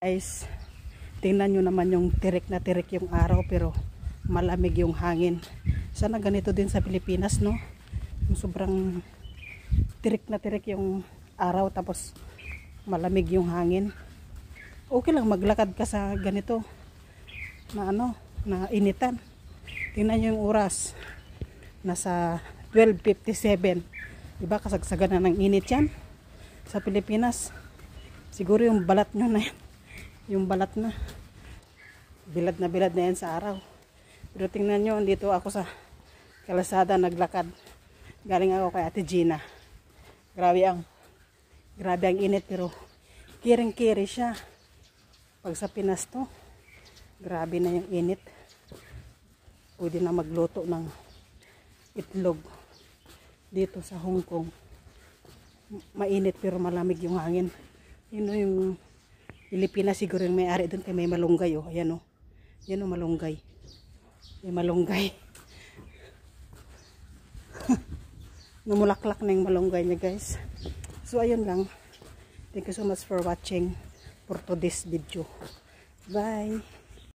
Guys, tingnan nyo naman yung tirik na tirik yung araw pero malamig yung hangin. Sana ganito din sa Pilipinas, no? Yung sobrang tirik na tirik yung araw tapos malamig yung hangin. Okay lang maglakad ka sa ganito na na initan. Tingnan nyo yung oras. Nasa 12:57. Diba kasagsagan na ng init yan sa Pilipinas. Siguro yung balat nyo na yan. Yung balat na bilad na yan sa araw. Pero tingnan nyo, dito ako sa kalasada naglakad. Galing ako kay Ate Gina. Grabe ang init pero kiring-kiri siya. Pag sa Pinas to, grabe na yung init. Pwede na magluto ng itlog. Dito sa Hong Kong, mainit pero malamig yung hangin. Yun yung Pilipinas siguro yung may-ari doon kay may malunggay. Oh. Ayan o. Yan o malunggay. May malunggay. Namulaklak na yung malunggay niya guys. So ayun lang. Thank you so much for watching for today's video. Bye!